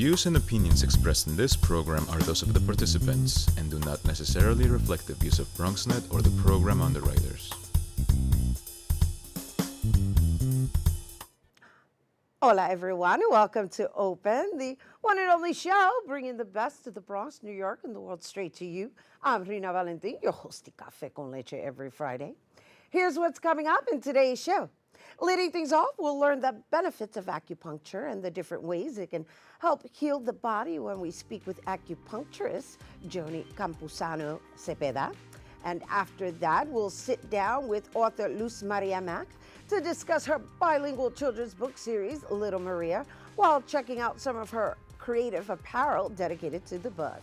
views and opinions expressed in this program are those of the participants and do not necessarily reflect the views of BronxNet or the program underwriters. Hola, everyone. Welcome to Open, the one and only show bringing the best of the Bronx, New York, and the world straight to you. I'm Rhina Valentin, your host of Café con Leche every Friday. Here's what's coming up in today's show. Leading things off, we'll learn the benefits of acupuncture and the different ways it can help heal the body when we speak with acupuncturist Joni Campuzano Cepeda. And after that, we'll sit down with author Luz Mack to discuss her bilingual children's book series, Little Maria, while checking out some of her creative apparel dedicated to the book.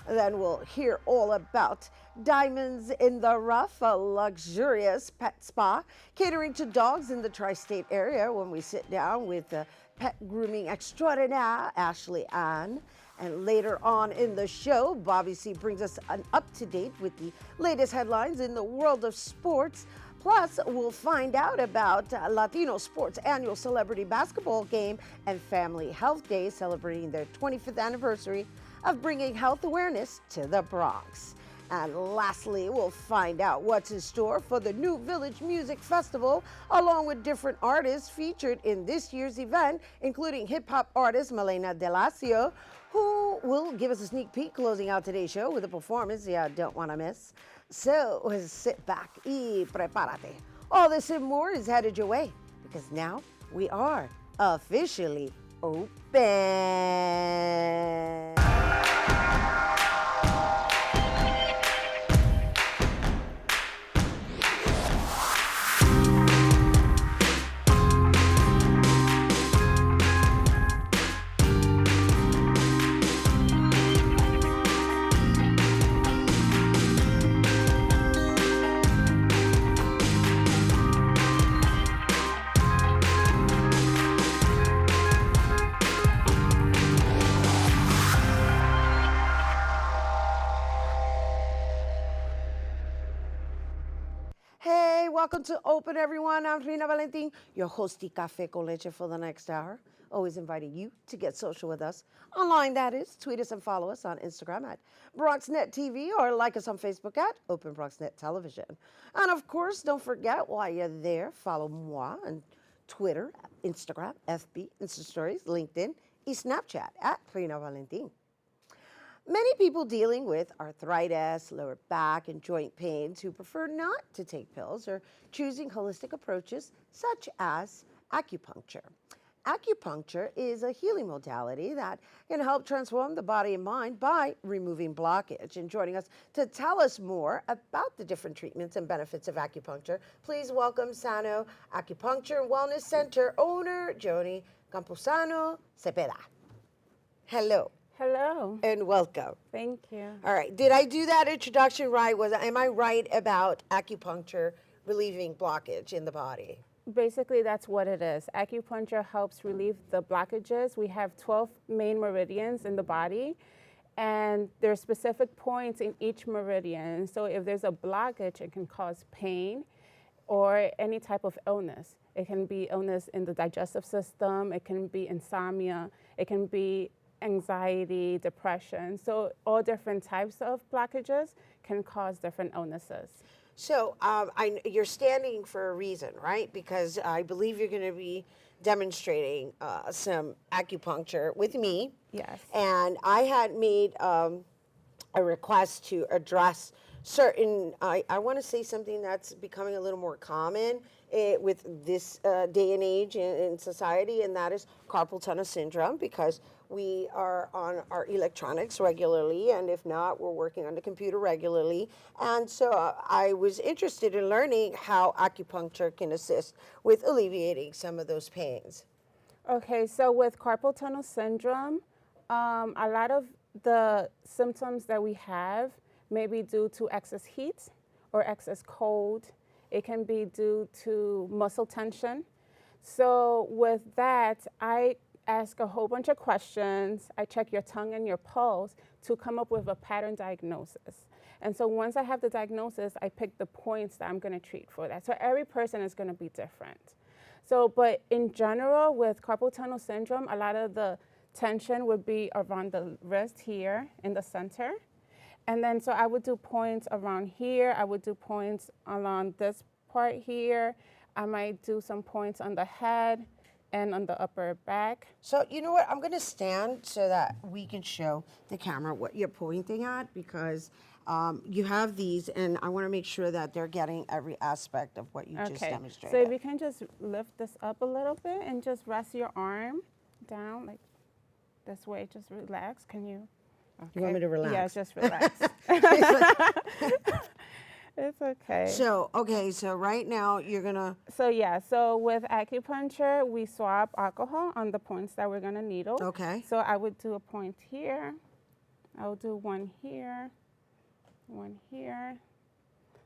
Then we'll hear all about Diamonds in the Ruff, a luxurious pet spa catering to dogs in the tri-state area when we sit down with pet grooming extraordinaire Ashley Ann. And later on in the show, Bobby C brings us an up-to-date with the latest headlines in the world of sports. Plus, we'll find out about Latino Sports' annual celebrity basketball game and Family Health Day, celebrating their 25th anniversary of bringing health awareness to the Bronx. And lastly, we'll find out what's in store for the New Village Music Festival, along with different artists featured in this year's event, including hip-hop artist Malena Delacio, who will give us a sneak peek closing out today's show with a performance you don't want to miss. So sit back y prepárate. All this and more is headed your way, because now we are officially open. Welcome to Open, everyone. I'm Rhina Valentin, your host of Café con Leche for the next hour. Always inviting you to get social with us. Online, that is. Tweet us and follow us on Instagram at BronxNet TV or like us on Facebook at Open BronxNet Television. And of course, don't forget, while you're there, follow moi on Twitter, Instagram, FB, Insta Stories, LinkedIn, and Snapchat at Rhina Valentin. Many people dealing with arthritis, lower back, and joint pains who prefer not to take pills are choosing holistic approaches such as acupuncture. Acupuncture is a healing modality that can help transform the body and mind by removing blockage. And joining us to tell us more about the different treatments and benefits of acupuncture, please welcome Sano Acupuncture and Wellness Center owner, Joni Campuzano Cepeda. Hello. Hello. And welcome. Thank you. All right. Did I do that introduction right? Am I right about acupuncture relieving blockage in the body? Basically, that's what it is. Acupuncture helps relieve the blockages. We have 12 main meridians in the body, and there are specific points in each meridian. So if there's a blockage, it can cause pain or any type of illness. It can be illness in the digestive system. It can be insomnia. It can be anxiety, depression. So all different types of blockages can cause different illnesses. So you're standing for a reason, right? Because I believe you're going to be demonstrating some acupuncture with me. Yes. And I had made a request to address certain, I want to say something that's becoming a little more common with this day and age in society, and that is carpal tunnel syndrome, because we are on our electronics regularly, and if not, we're working on the computer regularly. And so I was interested in learning how acupuncture can assist with alleviating some of those pains. Okay, so with carpal tunnel syndrome, a lot of the symptoms that we have may be due to excess heat or excess cold. It can be due to muscle tension. So with that, I ask a whole bunch of questions. I check your tongue and your pulse to come up with a pattern diagnosis. And so once I have the diagnosis, I pick the points that I'm going to treat for that. So every person is going to be different. So, but in general, with carpal tunnel syndrome, a lot of the tension would be around the wrist here in the center. And then so I would do points around here. I would do points along this part here. I might do some points on the head and on the upper back. So you know what? I'm going to stand so that we can show the camera what you're pointing at, because you have these, and I want to make sure that they're getting every aspect of what you just demonstrated. So if you can just lift this up a little bit and just rest your arm down like this way, just relax. Can you? Okay. You want me to relax? Yeah, just relax. It's okay. So, okay, so right now you're going to... So yeah, so with acupuncture, we swab alcohol on the points that we're gonna needle. Okay. So I would do a point here. I will do one here, one here.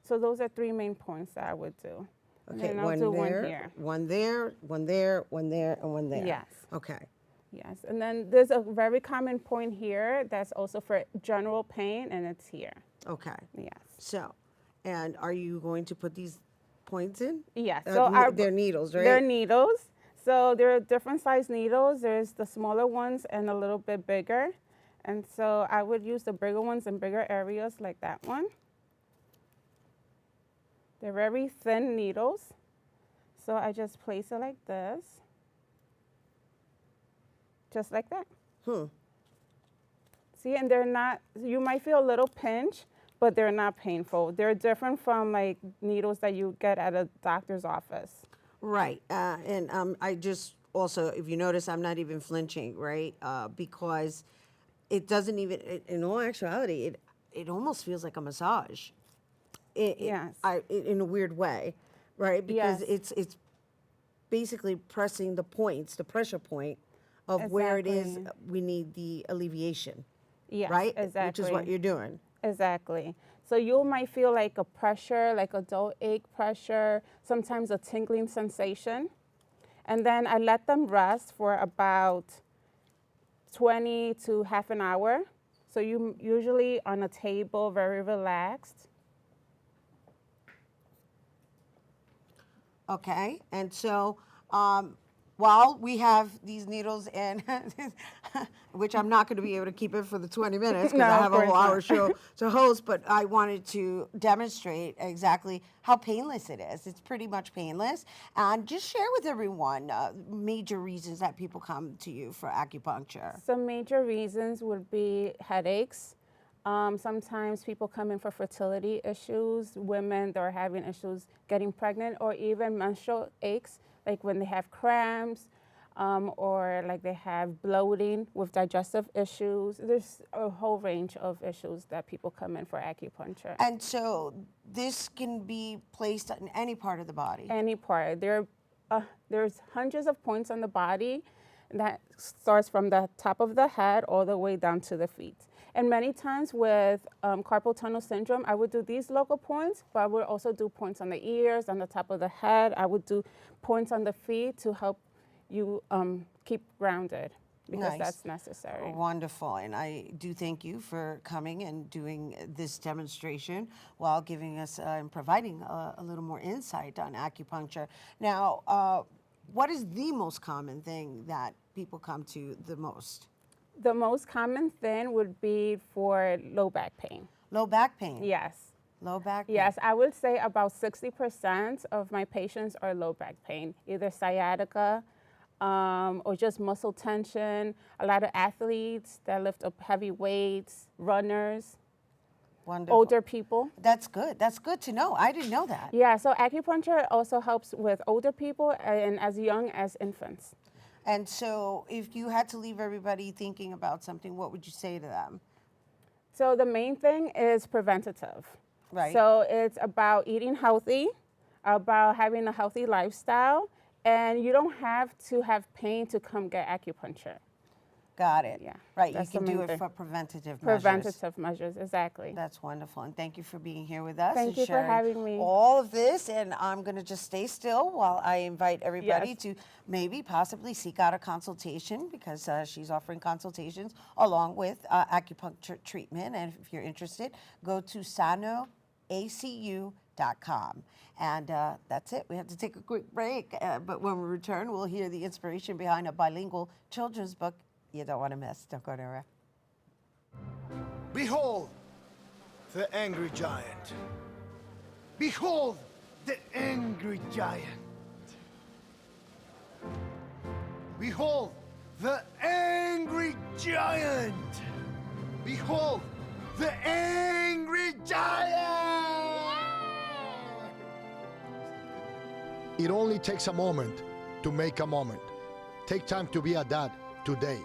So those are 3 main points that I would do. And Okay, then I'll one do there, one here. one there, one there, one there, and one there. Yes. Okay. Yes, and then there's a very common point here that's also for general pain, and it's here. Okay. Yes. So, and are you going to put these points in? Yes. So they're needles, right? They're needles. So there are different size needles. There's the smaller ones and a little bit bigger. And so I would use the bigger ones in bigger areas like that one. They're very thin needles. So I just place it like this. Just like that. See, and they're not, you might feel a little pinch, but they're not painful. They're different from like needles that you get at a doctor's office. Right. And I just also, if you notice, I'm not even flinching, right? Because it doesn't even, in all actuality, it almost feels like a massage. Yes. In a weird way, right? Because Yes. it's basically pressing the points, the pressure point of where it is Exactly. we need the alleviation, Yes, right? exactly. Which is what you're doing. Exactly. So you might feel like a pressure, like a dull ache pressure, sometimes a tingling sensation. And then I let them rest for about 20 to half an hour. So you usually on a table, very relaxed. Okay, and so while we have these needles in, which I'm not going to be able to keep it for the 20 minutes because No, I of have a whole course hour not. show to host, but I wanted to demonstrate exactly how painless it is. It's pretty much painless. And just share with everyone major reasons that people come to you for acupuncture. Some major reasons would be headaches. Sometimes people come in for fertility issues, women that are having issues getting pregnant, or even menstrual aches, like when they have cramps, or like they have bloating with digestive issues. There's a whole range of issues that people come in for acupuncture. And so this can be placed in any part of the body. Any part. There's hundreds of points on the body that starts from the top of the head all the way down to the feet. And many times with carpal tunnel syndrome, I would do these local points, but I would also do points on the ears, on the top of the head. I would do points on the feet to help you keep grounded, because Nice. that's necessary. Wonderful, and I do thank you for coming and doing this demonstration while giving us and providing a little more insight on acupuncture. Now, what is the most common thing that people come to the most? The most common thing would be for low back pain. Low back pain. Yes. Low back pain. Yes, I would say about 60% of my patients are low back pain, either sciatica or just muscle tension. A lot of athletes that lift up heavy weights, runners, Wonderful. older people. That's good. That's good to know. I didn't know that. Yeah, so acupuncture also helps with older people and as young as infants. And so, if you had to leave everybody thinking about something, what would you say to them? So the main thing is preventative. Right. So it's about eating healthy, about having a healthy lifestyle, and you don't have to have pain to come get acupuncture. Got it. Yeah, Right. You that's the can do main it thing. for preventative measures. Preventative measures, exactly. That's wonderful, and thank you for being here with us. Thank and you for sharing having me. all of this, and I'm going to just stay still while I invite everybody Yes. to maybe possibly seek out a consultation, because she's offering consultations along with acupuncture treatment. And if you're interested, go to sanoacu.com. And that's it. We have to take a quick break, but when we return, we'll hear the inspiration behind a bilingual children's book you don't want to miss. Don't go nowhere. Behold the angry giant. Behold the angry giant. Behold the angry giant. Behold the angry giant. It only takes a moment to make a moment. Take time to be a dad today.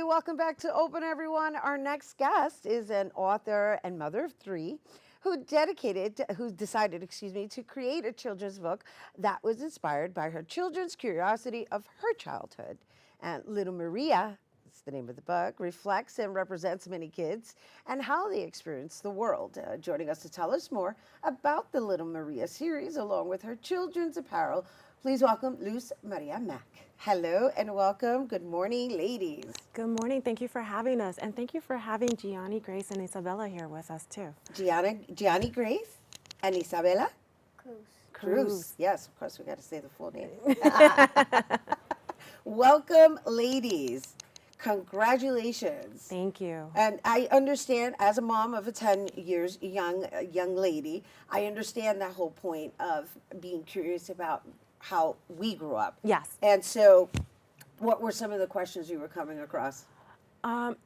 Welcome back to Open, everyone. Our next guest is an author and mother of three who decided, to create a children's book that was inspired by her children's curiosity of her childhood. And Little Maria, that's the name of the book, reflects and represents many kids and how they experience the world. Joining us to tell us more about the Little Maria series, along with her children's apparel, please welcome Luz Mack. Hello and welcome. Good morning, ladies. Good morning. Thank you for having us. And thank you for having Gianni, Grace, and Isabella here with us, too. Gianni, Grace, and Isabella? Cruz. Yes, of course, we got to say the full name. Welcome, ladies. Congratulations. Thank you. And I understand, as a mom of a 10 years young lady, I understand that whole point of being curious about how we grew up. Yes. And so what were some of the questions you were coming across?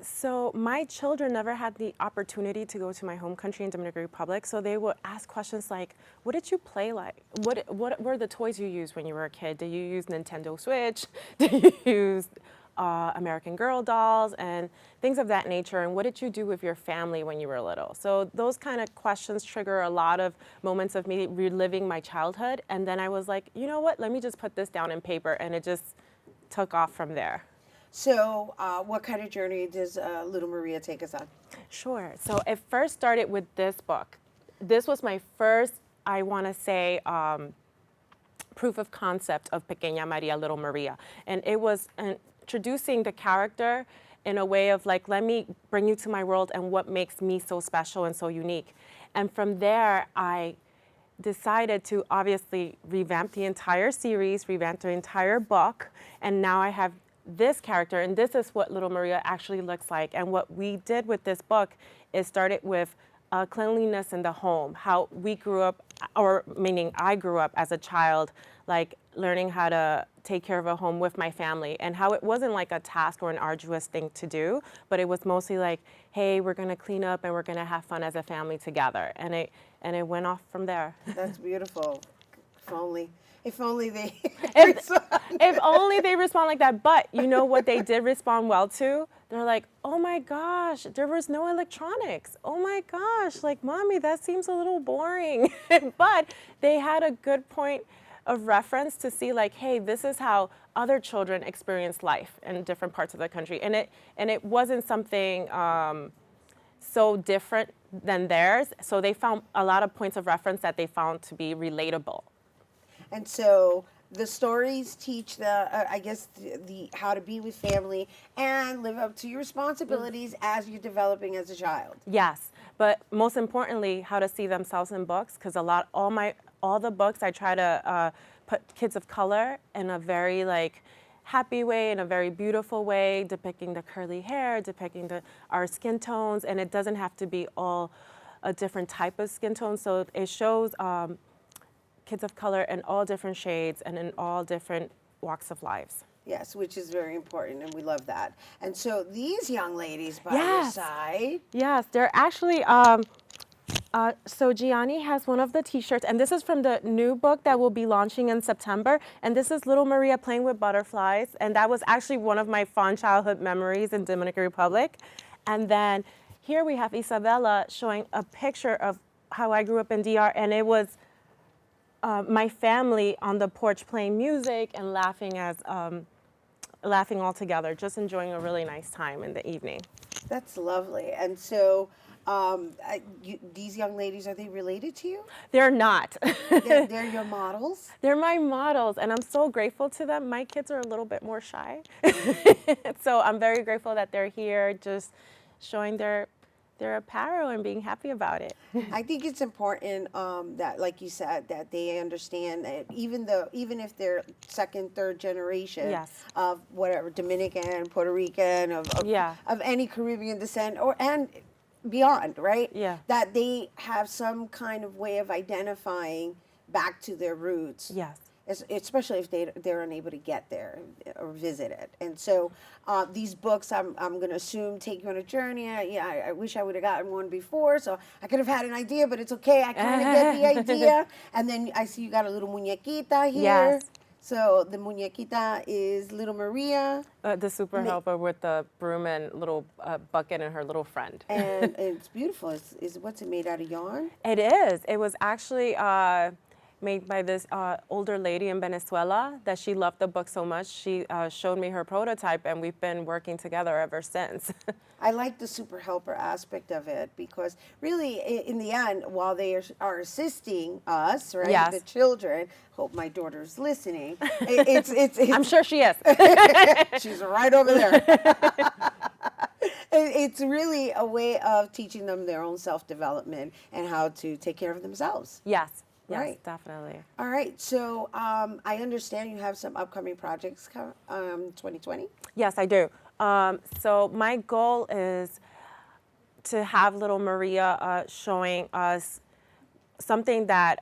So my children never had the opportunity to go to my home country in Dominican Republic, so they would ask questions like, what did you play like? What were the toys you used when you were a kid? Did you use Nintendo Switch? Did you use American Girl dolls and things of that nature? And what did you do with your family when you were little? So those kind of questions trigger a lot of moments of me reliving my childhood. And then I was like, you know what? Let me just put this down in paper. And it just took off from there. So what kind of journey does Little Maria take us on? Sure. So it first started with this book. This was my first, I want to say, proof of concept of Pequeña Maria, Little Maria. And it was introducing the character in a way of like, let me bring you to my world and what makes me so special and so unique. And from there, I decided to obviously revamp the entire series, revamp the entire book, and now I have this character, and this is what Little Maria actually looks like. And what we did with this book is started with cleanliness in the home, how we grew up, or meaning I grew up as a child, like learning how to take care of a home with my family, and how it wasn't like a task or an arduous thing to do, but it was mostly like, hey, we're gonna clean up and we're gonna have fun as a family together. And it went off from there. That's beautiful. If only they if only they respond like that. But you know what they did respond well to? They're like, oh my gosh, there was no electronics. Oh my gosh, like, mommy, that seems a little boring. But they had a good point of reference to see like, hey, this is how other children experience life in different parts of the country. And it wasn't something so different than theirs. So they found a lot of points of reference that they found to be relatable. And so the stories teach I guess the how to be with family and live up to your responsibilities as you're developing as a child. Yes, but most importantly, how to see themselves in books, because all the books I try to put kids of color in a very like happy way, in a very beautiful way, depicting the curly hair, depicting our skin tones, and it doesn't have to be all a different type of skin tone. So it shows kids of color in all different shades and in all different walks of lives. Yes, which is very important, and we love that. And so these young ladies by your side. Yes, they're actually, so Gianni has one of the t-shirts, and this is from the new book that will be launching in September, and this is little Maria playing with butterflies, and that was actually one of my fond childhood memories in Dominican Republic. And then here we have Isabella showing a picture of how I grew up in DR, and it was my family on the porch playing music and laughing laughing all together, just enjoying a really nice time in the evening. That's lovely. And so these young ladies, are they related to you? They're not. They're your models? They're my models, and I'm so grateful to them. My kids are a little bit more shy. So I'm very grateful that they're here just showing their apparel and being happy about it. I think it's important that, like you said, that they understand that even if they're second, third generation of whatever, Dominican, Puerto Rican, of any Caribbean descent and beyond, right? Yeah. That they have some kind of way of identifying back to their roots. Yes. Especially if they're unable to get there or visit it. And so these books, I'm going to assume, take you on a journey. I wish I would have gotten one before, so I could have had an idea, but it's okay. I kind of get the idea. And then I see you got a little muñequita here. Yes. So the muñequita is little Maria. The super helper with the broom and little bucket and her little friend. And it's beautiful. What's it made out of yarn? It is. It was actually made by this older lady in Venezuela that she loved the book so much. She showed me her prototype, and we've been working together ever since. I like the super helper aspect of it because really, in the end, while they are assisting us, right, Yes. the children, hope my daughter's listening, it's I'm sure she is. she's right over there. It's really a way of teaching them their own self-development and how to take care of themselves. Yes. Yes, Right. definitely. All right, so I understand you have some upcoming projects 2020? Yes, I do. So my goal is to have little Maria showing us something that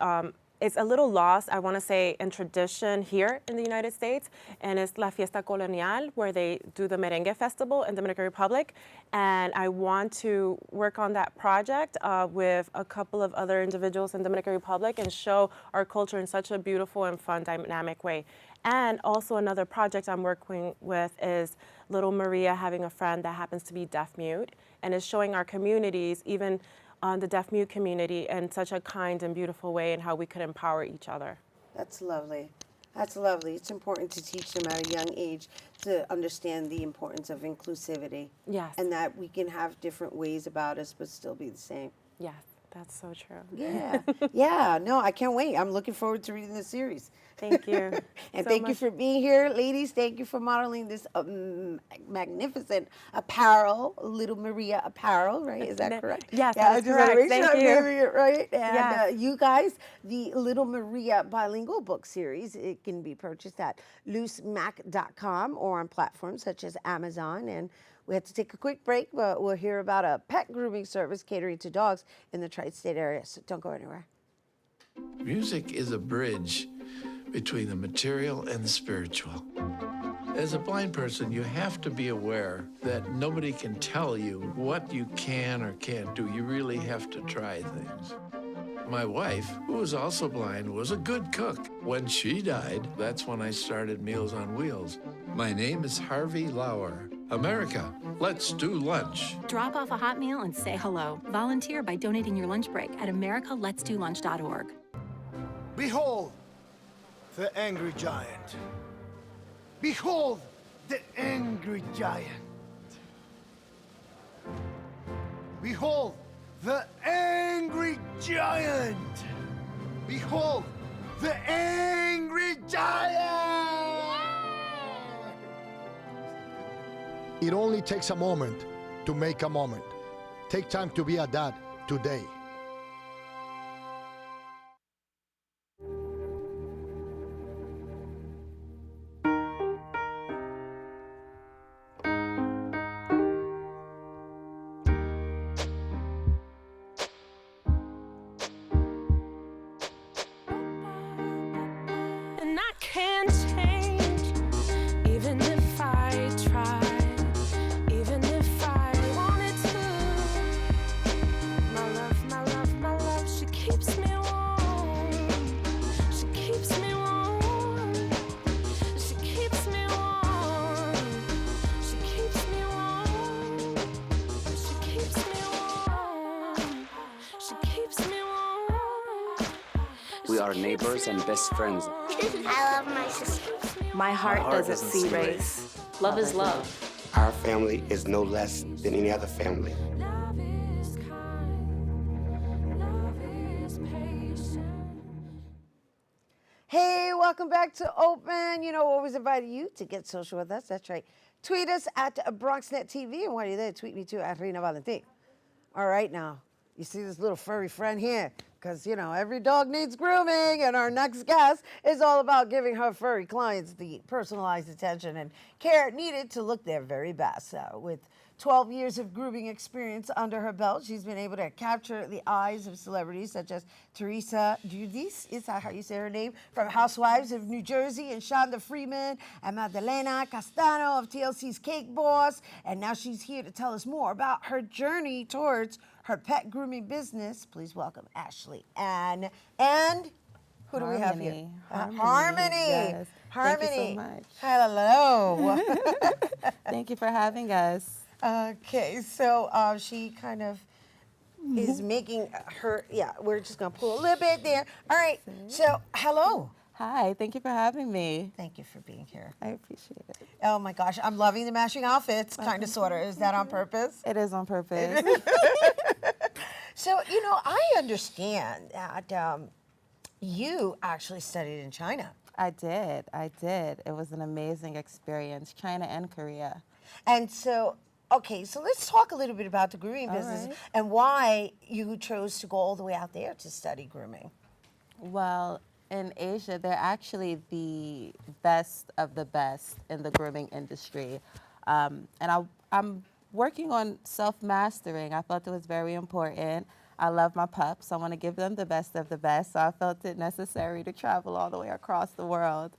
is a little lost, I want to say, in tradition here in the United States, and it's La Fiesta Colonial, where they do the merengue festival in Dominican Republic. And I want to work on that project with a couple of other individuals in Dominican Republic and show our culture in such a beautiful and fun, dynamic way. And also another project I'm working with is little Maria having a friend that happens to be deaf-mute, and is showing our communities, even the deaf-mute community, in such a kind and beautiful way, and how we could empower each other. That's lovely. That's lovely. It's important to teach them at a young age to understand the importance of inclusivity. Yes. And that we can have different ways about us but still be the same. Yes, that's so true. Yeah. Yeah. No, I can't wait. I'm looking forward to reading the series. Thank you. And so thank you much. for being here, ladies. Thank you for modeling this magnificent apparel, Little Maria apparel, right? Is that correct? Yes, Yeah, that is I just wanna correct. make sure Thank I'm you. naming it right. And Yes. you guys, the Little Maria bilingual book series, it can be purchased at loosemack.com or on platforms such as Amazon. And we have to take a quick break, but we'll hear about a pet grooming service catering to dogs in the tri-state area. So don't go anywhere. Music is a bridge between the material and the spiritual. As a blind person, you have to be aware that nobody can tell you what you can or can't do. You really have to try things. My wife, who was also blind, was a good cook. When she died, that's when I started Meals on Wheels. My name is Harvey Lauer. America, let's do lunch. Drop off a hot meal and say hello. Volunteer by donating your lunch break at americaletsdolunch.org. Behold the angry giant. Behold the angry giant. Behold the angry giant. Behold the angry giant! It only takes a moment to make a moment. Take time to be a dad today. And I can't change, even if I tried, even if I wanted to. My love, she keeps me warm. She keeps me warm. She keeps me warm. She keeps me warm. She keeps me warm. She keeps me warm. We are neighbors and best friends. I love my sister. My heart doesn't see race. Love is love. Our family is no less than any other family. Love is kind. Love is patient. Hey, welcome back to Open. You know, we always invite you to get social with us. That's right. Tweet us at BronxNet TV, and while you're there, tweet me too at Rhina Valentin. All right, now, you see this little furry friend here, because, you know, every dog needs grooming, and our next guest is all about giving her furry clients the personalized attention and care needed to look their very best. With 12 years of grooming experience under her belt, she's been able to capture the eyes of celebrities such as Teresa Giudice, is that how you say her name, from Housewives of New Jersey, and Shonda Freeman, and Madalena Castano of TLC's Cake Boss. And now she's here to tell us more about her journey towards her pet grooming business. Please welcome Ashley Ann. And who do we have here? Harmony. Yes. Harmony. Thank you so much. Hello. Thank you for having us. Okay, so she kind of is making her, yeah, we're just going to pull a little bit there. All right, so hello. Hi, thank you for having me. Thank you for being here. I appreciate it. Oh my gosh, I'm loving the matching outfits, kind of, sort of. Is that on purpose? It is on purpose. So, you know, I understand that you actually studied in China. I did. It was an amazing experience, China and Korea. And so, okay, so let's talk a little bit about the grooming business and why you chose to go all the way out there to study grooming. Well, in Asia, they're actually the best of the best in the grooming industry. And I'm working on self-mastering. I felt it was very important. I love my pups. I want to give them the best of the best. So I felt it necessary to travel all the way across the world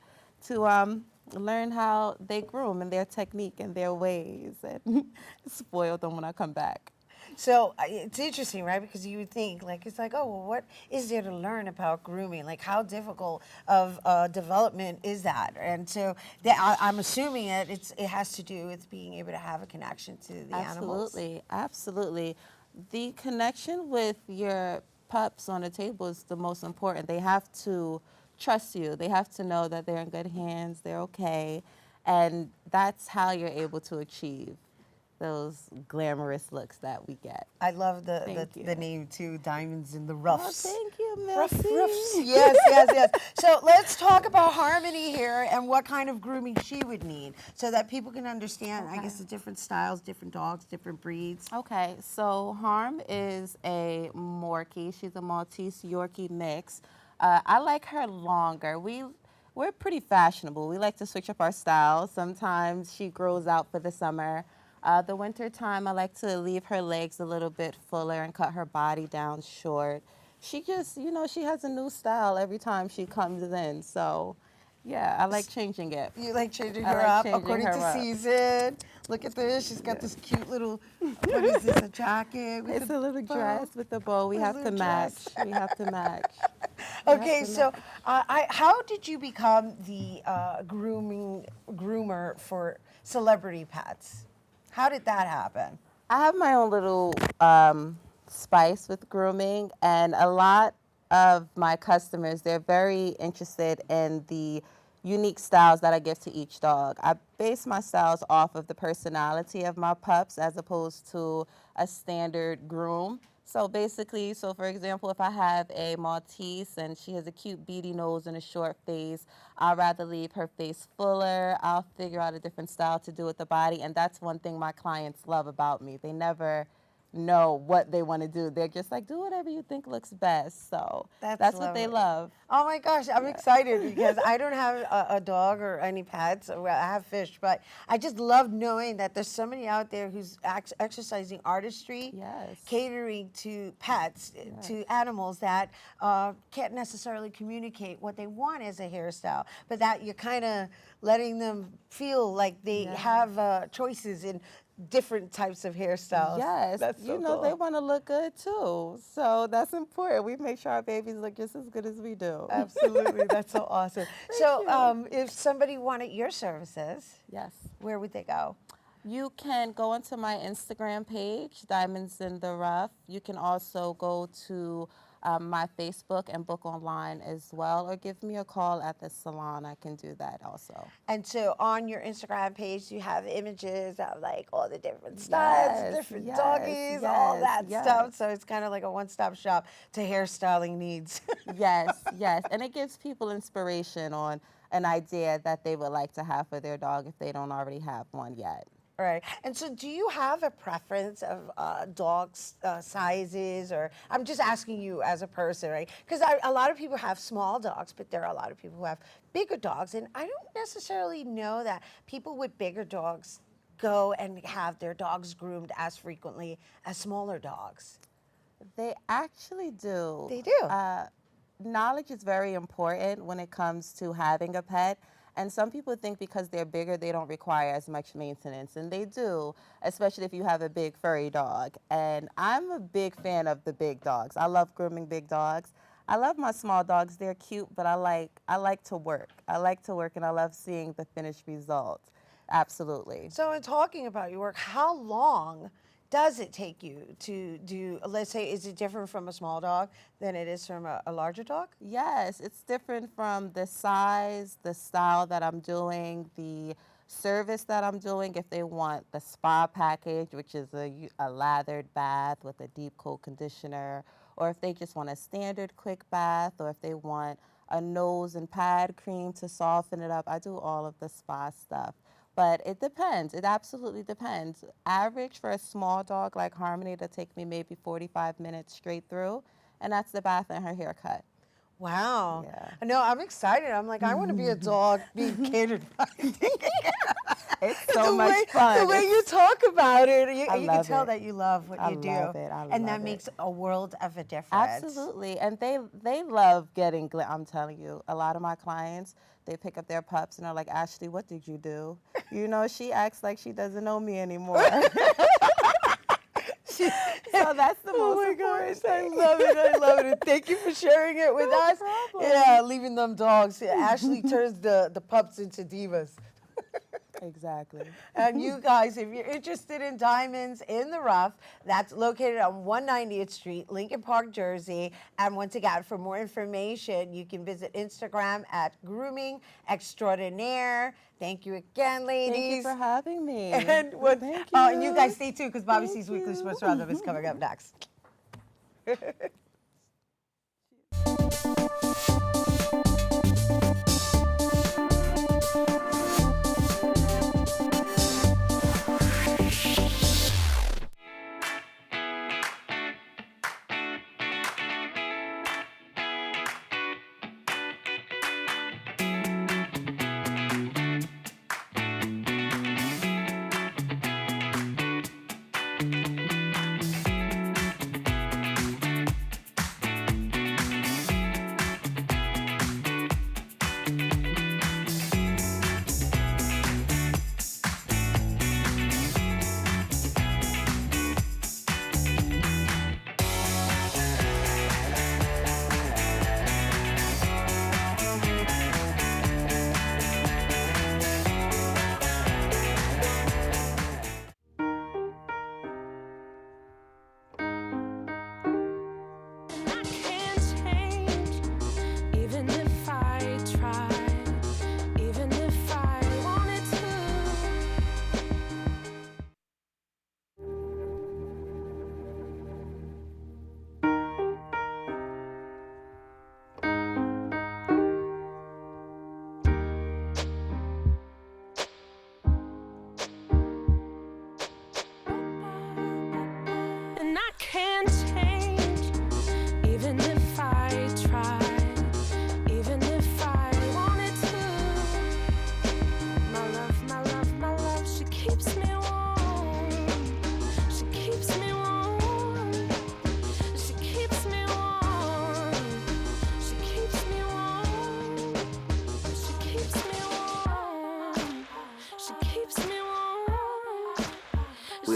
to learn how they groom and their technique and their ways, and spoil them when I come back. So it's interesting, right? Because you would think, like, it's like, oh, well, what is there to learn about grooming? Like, how difficult of development is that? And so I'm assuming it has to do with being able to have a connection to the animals. Absolutely. The connection with your pups on the table is the most important. They have to trust you. They have to know that they're in good hands, they're okay, and that's how you're able to achieve those glamorous looks that we get. I love the name too, Diamonds in the Ruffs. Oh, thank you, Ruffs. Merci. Yes. So let's talk about Harmony here and what kind of grooming she would need so that people can understand, I guess, the different styles, different dogs, different breeds. Okay, so Harm is a Morkie. She's a Maltese Yorkie mix. I like her longer. We're pretty fashionable. We like to switch up our styles. Sometimes she grows out for the summer. The winter time, I like to leave her legs a little bit fuller and cut her body down short. She just, she has a new style every time she comes in. So, yeah, I like changing it. You like changing her up according to season. Look at this. She's got this cute little, what is this, a jacket? It's a little dress with a bow. We have to match. We have to match. Okay, so how did you become the groomer for celebrity pets? How did that happen? I have my own little spice with grooming, and a lot of my customers, they're very interested in the unique styles that I give to each dog. I base my styles off of the personality of my pups as opposed to a standard groom. So basically, so for example, if I have a Maltese and she has a cute beady nose and a short face, I'd rather leave her face fuller. I'll figure out a different style to do with the body. And that's one thing my clients love about me. They never know what they want to do. They're just like, do whatever you think looks best. So that's what they love. Oh my gosh, I'm excited because I don't have a dog or any pets. Well, I have fish, but I just love knowing that there's somebody out there who's exercising artistry, catering to pets, to animals that can't necessarily communicate what they want as a hairstyle, but that you're kind of letting them feel like they have choices in different types of hairstyles. Yes, that's so you know, cool. they want to look good too. So that's important. We make sure our babies look just as good as we do. Absolutely, that's so awesome. So if somebody wanted your services, where would they go? You can go onto my Instagram page, Diamonds in the Ruff. You can also go to my Facebook and book online as well, or give me a call at the salon. I can do that also. And so on your Instagram page, you have images of like all the different styles, different doggies, all that stuff. So it's kind of like a one-stop shop to hairstyling needs. Yes, and it gives people inspiration on an idea that they would like to have for their dog if they don't already have one yet. Right. And so do you have a preference of dogs' sizes, or I'm just asking you as a person, right? Because a lot of people have small dogs, but there are a lot of people who have bigger dogs. And I don't necessarily know that people with bigger dogs go and have their dogs groomed as frequently as smaller dogs. They actually do. They do. Knowledge is very important when it comes to having a pet. And some people think because they're bigger, they don't require as much maintenance. And they do, especially if you have a big furry dog. And I'm a big fan of the big dogs. I love grooming big dogs. I love my small dogs. They're cute, but I like to work. I like to work, and I love seeing the finished result. Absolutely. So in talking about your work, how long does it take you to do, let's say, is it different from a small dog than it is from a larger dog? Yes, it's different from the size, the style that I'm doing, the service that I'm doing. If they want the spa package, which is a lathered bath with a deep coat conditioner, or if they just want a standard quick bath, or if they want a nose and pad cream to soften it up, I do all of the spa stuff. But it depends. It absolutely depends. Average for a small dog like Harmony, it'll take me maybe 45 minutes straight through, and that's the bath and her haircut. Wow. Yeah. No, I'm excited. I'm like, I want to be a dog being catered by. It's so much fun. The way you talk about it, you can tell that you love what you do. I love it. And that makes a world of a difference. Absolutely. And they love getting, I'm telling you, a lot of my clients, they pick up their pups and are like, Ashley, what did you do? You know, she acts like she doesn't know me anymore. So that's the most important thing. I love it. I love it. And thank you for sharing it with us. Problem. Yeah, leaving them dogs. Ashley turns the pups into divas. Exactly. And you guys, if you're interested in Diamonds in the Ruff, that's located on 190th Street, Lincoln Park, Jersey. And once again, for more information, you can visit Instagram at Grooming Extraordinaire. Thank you again, ladies. Thank you for having me. And Thank you. And you guys stay tuned because Bobby C's Weekly Sports Roundup is coming up next.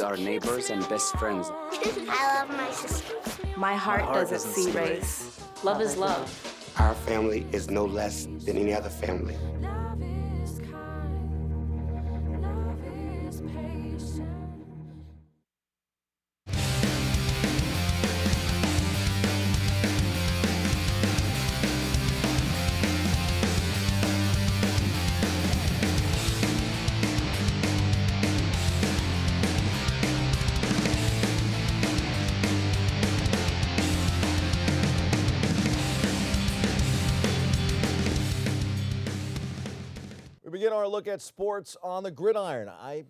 are neighbors and best friends. I love my sister. My heart doesn't see race. Love is love. Our family is no less than any other family. Love is kind. Love is patient. We begin our look at sports on the gridiron. I,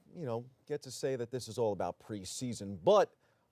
get to say that this is all about preseason, but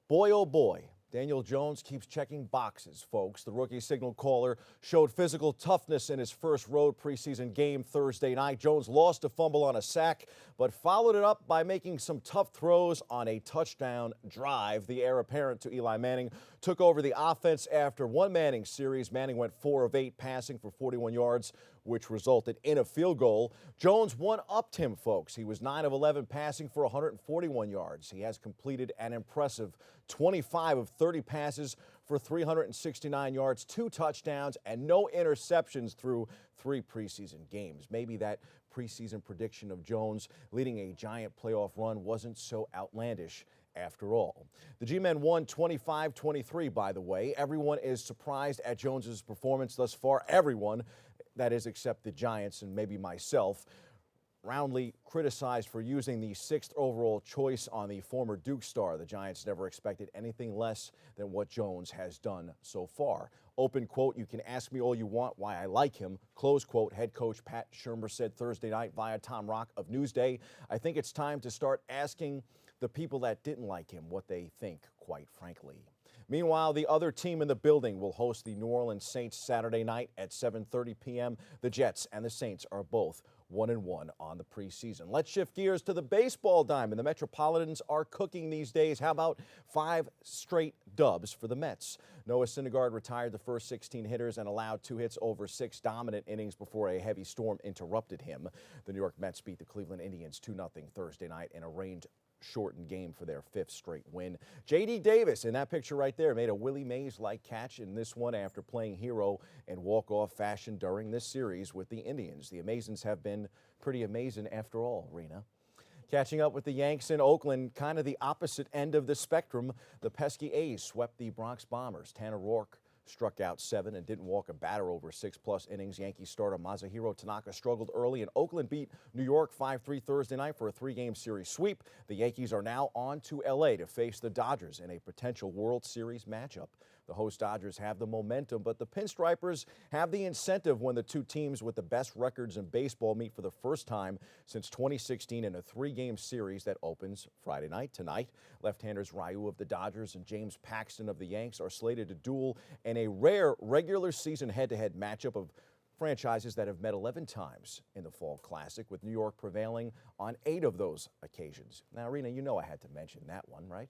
boy, oh boy, Daniel Jones keeps checking boxes, folks. The rookie signal caller showed physical toughness in his first road preseason game Thursday night. Jones lost a fumble on a sack, but followed it up by making some tough throws on a touchdown drive. The heir apparent to Eli Manning took over the offense after one Manning series. Manning went 4 of 8 passing for 41 yards, which resulted in a field goal. Jones one-upped him, folks. He was 9 of 11 passing for 141 yards. He has completed an impressive 25 of 30 passes for 369 yards, 2 touchdowns, and no interceptions through 3 preseason games. Maybe that preseason prediction of Jones leading a giant playoff run wasn't so outlandish after all. The G-men won 25-23, by the way. Everyone is surprised at Jones's performance thus far. Everyone, that is, except the Giants and maybe myself. Roundly criticized for using the 6th overall choice on the former Duke star. The Giants never expected anything less than what Jones has done so far. Open quote, "You can ask me all you want why I like him." Close quote, head coach Pat Shurmur said Thursday night via Tom Rock of Newsday. "I think it's time to start asking the people that didn't like him what they think, quite frankly." Meanwhile, the other team in the building will host the New Orleans Saints Saturday night at 7:30 p.m. The Jets and the Saints are both 1-1 on the preseason. Let's shift gears to the baseball diamond. The Metropolitans are cooking these days. How about 5 straight dubs for the Mets? Noah Syndergaard retired the first 16 hitters and allowed 2 hits over 6 dominant innings before a heavy storm interrupted him. The New York Mets beat the Cleveland Indians 2-0 Thursday night in a rain-shortened game for their 5th straight win. J.D. Davis, in that picture right there, made a Willie Mays-like catch in this one after playing hero in walk-off fashion during this series with the Indians. The Amazons have been pretty amazing after all, Rhina. Catching up with the Yanks in Oakland, kind of the opposite end of the spectrum, the pesky A's swept the Bronx Bombers. Tanner Roark struck out 7 and didn't walk a batter over 6+ innings. Yankees starter Masahiro Tanaka struggled early, and Oakland beat New York 5-3 Thursday night for a 3-game series sweep. The Yankees are now on to L.A. to face the Dodgers in a potential World Series matchup. The host Dodgers have the momentum, but the Pinstripers have the incentive when the two teams with the best records in baseball meet for the first time since 2016 in a 3-game series that opens Friday night tonight. Left-handers Ryu of the Dodgers and James Paxton of the Yanks are slated to duel in a rare regular season head-to-head matchup of franchises that have met 11 times in the Fall Classic, with New York prevailing on 8 of those occasions. Now, Rhina, you know I had to mention that one, right?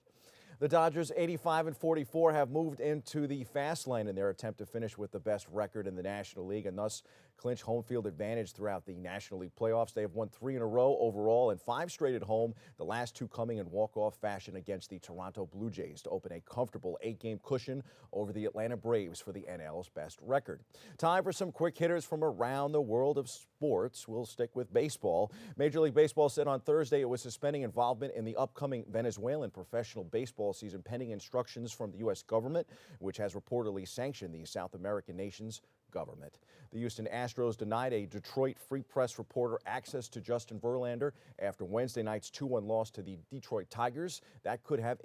The Dodgers, 85-44, have moved into the fast lane in their attempt to finish with the best record in the National League and thus clinch home field advantage throughout the National League playoffs. They have won 3 in a row overall and 5 straight at home, the last 2 coming in walk-off fashion against the Toronto Blue Jays to open a comfortable 8-game cushion over the Atlanta Braves for the NL's best record. Time for some quick hitters from around the world of sports. We'll stick with baseball. Major League Baseball said on Thursday it was suspending involvement in the upcoming Venezuelan professional baseball season pending instructions from the U.S. government, which has reportedly sanctioned the South American nation's government. The Houston Astros denied a Detroit Free Press reporter access to Justin Verlander after Wednesday night's 2-1 loss to the Detroit Tigers. That could have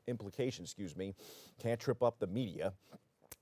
implications, Can't trip up the media.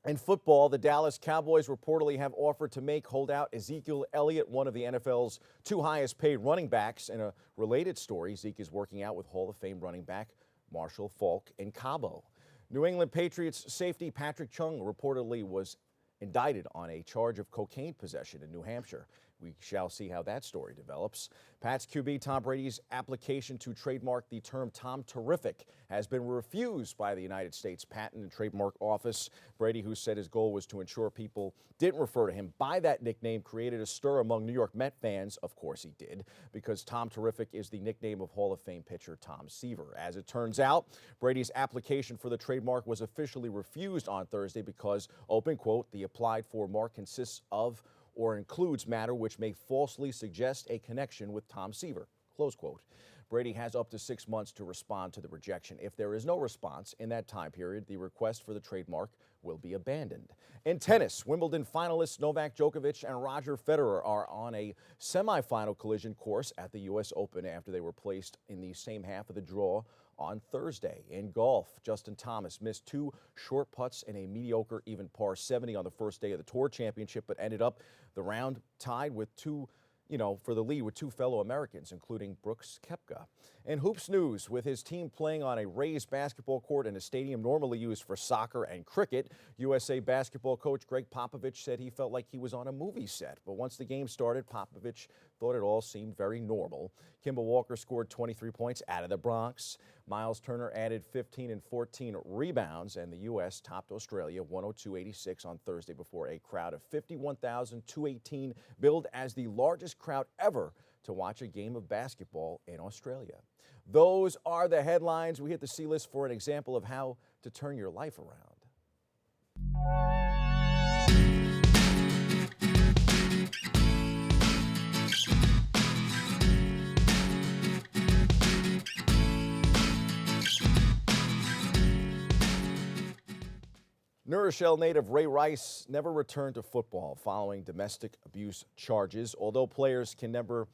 In football, the Dallas Cowboys reportedly have offered to make holdout Ezekiel Elliott one of the NFL's 2 highest paid running backs. In a related story, Zeke is working out with Hall of Fame running back Marshall Faulk in Cabo. New England Patriots safety Patrick Chung reportedly was indicted on a charge of cocaine possession in New Hampshire. We shall see how that story develops. Pats QB Tom Brady's application to trademark the term Tom Terrific has been refused by the United States Patent and Trademark Office. Brady, who said his goal was to ensure people didn't refer to him by that nickname, created a stir among New York Met fans. Of course he did, because Tom Terrific is the nickname of Hall of Fame pitcher Tom Seaver. As it turns out, Brady's application for the trademark was officially refused on Thursday because, open quote, the applied for mark consists of or includes matter which may falsely suggest a connection with Tom Seaver, close quote. Brady has up to 6 months to respond to the rejection. If there is no response in that time period, the request for the trademark will be abandoned. In tennis, Wimbledon finalists Novak Djokovic and Roger Federer are on a semifinal collision course at the U.S. Open after they were placed in the same half of the draw on Thursday. In golf, Justin Thomas missed 2 short putts in a mediocre even par 70 on the first day of the Tour Championship, but ended up the round tied with for the lead with 2 fellow Americans, including Brooks Koepka. In hoops news, with his team playing on a raised basketball court in a stadium normally used for soccer and cricket, USA basketball coach Greg Popovich said he felt like he was on a movie set. But once the game started, Popovich thought it all seemed very normal. Kimball Walker scored 23 points out of the Bronx. Miles Turner added 15 and 14 rebounds, and the U.S. topped Australia 102-86 on Thursday before a crowd of 51,218 billed as the largest crowd ever to watch a game of basketball in Australia. Those are the headlines. We hit the C-list for an example of how to turn your life around. New Rochelle native Ray Rice never returned to football following domestic abuse charges. Although players can never,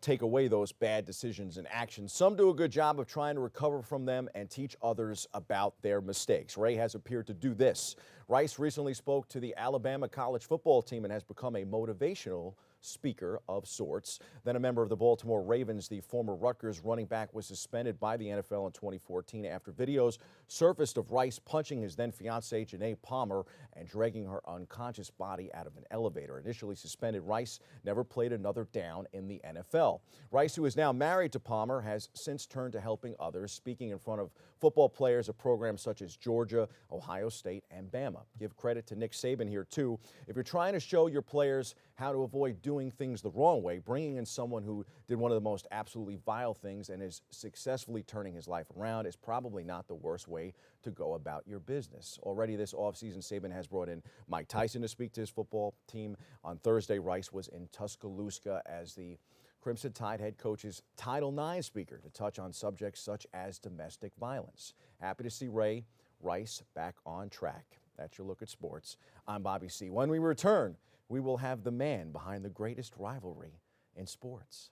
take away those bad decisions and actions, some do a good job of trying to recover from them and teach others about their mistakes. Ray has appeared to do this. Rice recently spoke to the Alabama college football team and has become a motivational speaker of sorts. Then a member of the Baltimore Ravens, the former Rutgers running back, was suspended by the NFL in 2014 after videos surfaced of Rice punching his then fiancee Janae Palmer and dragging her unconscious body out of an elevator. Initially suspended, Rice never played another down in the NFL. Rice, who is now married to Palmer, has since turned to helping others, speaking in front of football players at programs such as Georgia, Ohio State, and Bama. Give credit to Nick Saban here, too. If you're trying to show your players how to avoid doing things the wrong way, bringing in someone who did one of the most absolutely vile things and is successfully turning his life around is probably not the worst way to go about your business. Already this offseason, Saban has brought in Mike Tyson to speak to his football team. On Thursday, Rice was in Tuscaloosa as the Crimson Tide head coach's Title IX speaker to touch on subjects such as domestic violence. Happy to see Ray Rice back on track. That's your look at sports. I'm Bobby C. When we return, we will have the man behind the greatest rivalry in sports.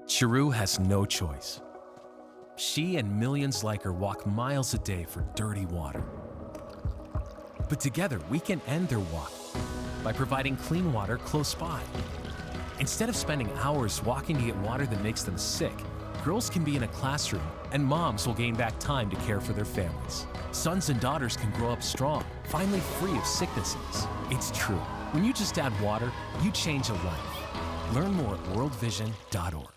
Cheru has no choice. She and millions like her walk miles a day for dirty water. But together, we can end their walk by providing clean water close by. Instead of spending hours walking to get water that makes them sick, girls can be in a classroom and moms will gain back time to care for their families. Sons and daughters can grow up strong, finally free of sicknesses. It's true. When you just add water, you change a life. Learn more at worldvision.org.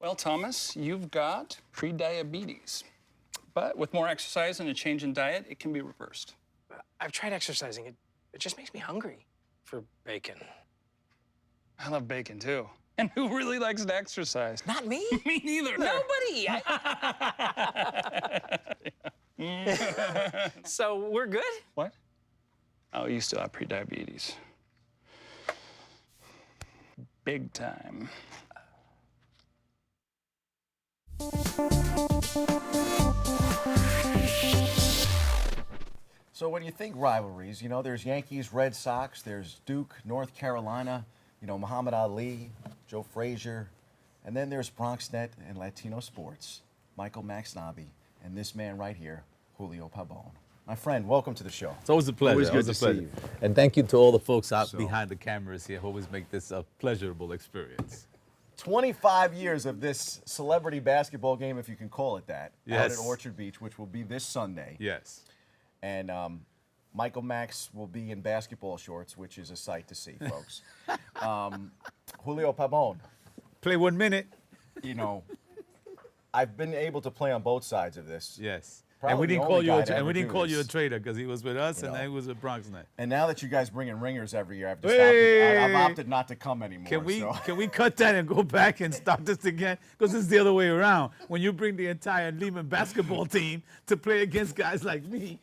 Well, Thomas, you've got prediabetes. But with more exercise and a change in diet, it can be reversed. I've tried exercising. It just makes me hungry for bacon. I love bacon, too. And who really likes to exercise? Not me. Me neither. Nobody. So we're good? What? Oh, you still have prediabetes. Big time. So when you think rivalries, you know, there's Yankees, Red Sox, there's Duke, North Carolina, you know, Muhammad Ali, Joe Frazier, and then there's BronxNet and Latino sports, Michael Mack and this man right here, Julio Pabon. My friend, welcome to the show. It's always a pleasure. Always good to to see see you. And thank you to all the folks out behind the cameras here who always make this a pleasurable experience. 25 years of this celebrity basketball game, if you can call it that, out Yes. at Orchard Beach, which will be this Sunday. Yes. And Michael Max will be in basketball shorts, which is a sight to see, folks. Julio Pabon. Play 1 minute. You know, I've been able to play on both sides of this. Yes. Probably And we the didn't only call you guy a, to and we ever didn't do call you a this. traitor because he was with us You and know. I was with BronxNet. And now that you guys bring in ringers every year, I've just Hey! I've opted not to come anymore. Can we cut that and go back and start this again? Because it's the other way around. When you bring the entire Lehman basketball team to play against guys like me,